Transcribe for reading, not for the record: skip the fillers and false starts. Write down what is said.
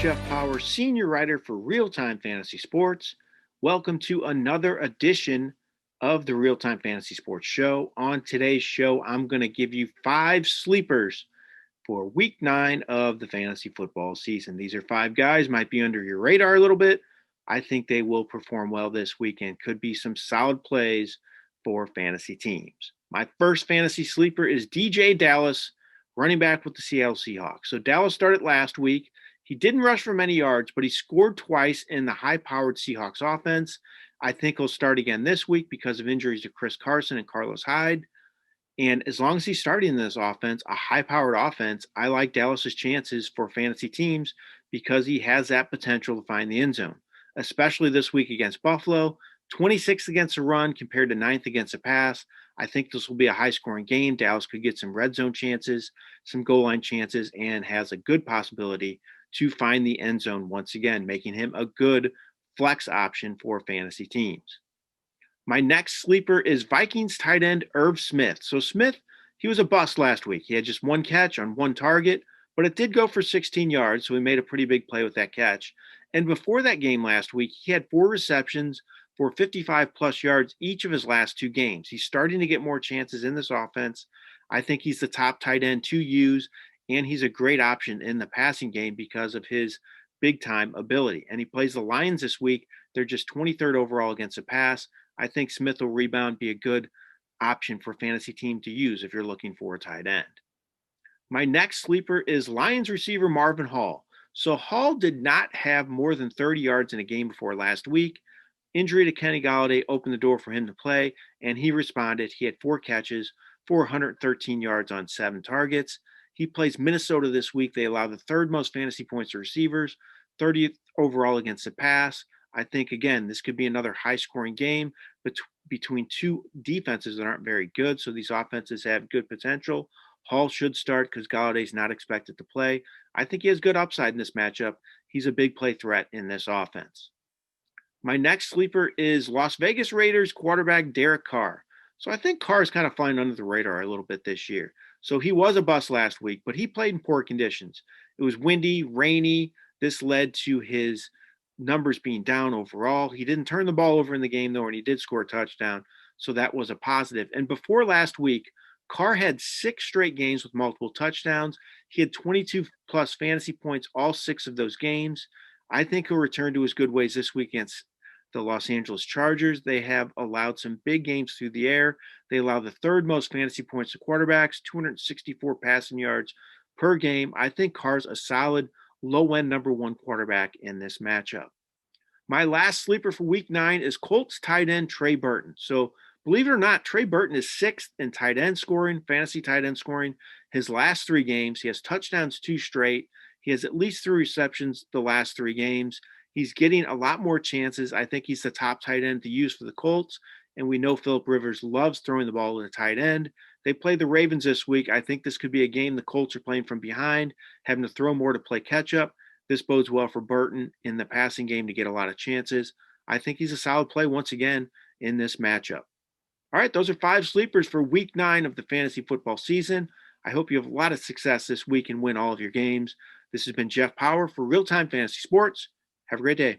Jeff Paur, senior writer for RealTime Fantasy Sports. Welcome to another edition of the RealTime Fantasy Sports Show. On today's show, I'm going to give you 5 sleepers for week 9 of the fantasy football season. These are 5 guys, might be under your radar a little bit. I think they will perform well this weekend. Could be some solid plays for fantasy teams. My first fantasy sleeper is DJ Dallas, running back with the Seattle Seahawks. So Dallas started last week. He didn't rush for many yards, but he scored twice in the high-powered Seahawks offense. I think he'll start again this week because of injuries to Chris Carson and Carlos Hyde. And as long as he's starting in this offense, a high-powered offense, I like Dallas's chances for fantasy teams because he has that potential to find the end zone, especially this week against Buffalo. 26th against the run compared to 9th against the pass. I think this will be a high-scoring game. Dallas could get some red zone chances, some goal line chances, and has a good possibility to find the end zone once again, making him a good flex option for fantasy teams. My next sleeper is Vikings tight end Irv Smith. So Smith, he was a bust last week. He had just one catch on one target, but it did go for 16 yards, so he made a pretty big play with that catch. And before that game last week, he had 4 receptions for 55-plus yards each of his last 2 games. He's starting to get more chances in this offense. I think he's the top tight end to use, and he's a great option in the passing game because of his big-time ability. And he plays the Lions this week. They're just 23rd overall against the pass. I think Smith will rebound, be a good option for fantasy team to use if you're looking for a tight end. My next sleeper is Lions receiver Marvin Hall. So Hall did not have more than 30 yards in a game before last week. Injury to Kenny Golladay opened the door for him to play, and he responded. He had 4 catches for 113 yards on 7 targets. He plays Minnesota this week. They allow the 3rd most fantasy points to receivers, 30th overall against the pass. I think, again, this could be another high-scoring game between 2 defenses that aren't very good, so these offenses have good potential. Hall should start because Galladay's not expected to play. I think he has good upside in this matchup. He's a big play threat in this offense. My next sleeper is Las Vegas Raiders quarterback Derek Carr. So I think Carr is kind of flying under the radar a little bit this year. So he was a bust last week, but he played in poor conditions. It was windy, rainy. This led to his numbers being down overall. He didn't turn the ball over in the game, though, and he did score a touchdown. So that was a positive. And before last week, Carr had 6 straight games with multiple touchdowns. He had 22-plus fantasy points all 6 of those games. I think he'll return to his good ways this week against the Los Angeles Chargers. They have allowed some big games through the air. They allow the 3rd most fantasy points to quarterbacks, 264 passing yards per game. I think Carr's a solid low-end number 1 quarterback in this matchup. My last sleeper for week 9 is Colts tight end Trey Burton. So believe it or not, Trey Burton is 6th in tight end scoring, fantasy tight end scoring. His last 3 games, he has touchdowns 2 straight. He has at least 3 receptions the last 3 games. He's getting a lot more chances. I think he's the top tight end to use for the Colts. And we know Phillip Rivers loves throwing the ball to the tight end. They play the Ravens this week. I think this could be a game the Colts are playing from behind, having to throw more to play catch up. This bodes well for Burton in the passing game to get a lot of chances. I think he's a solid play once again in this matchup. All right, those are 5 sleepers for week 9 of the fantasy football season. I hope you have a lot of success this week and win all of your games. This has been Jeff Paur for RealTime Fantasy Sports. Have a great day.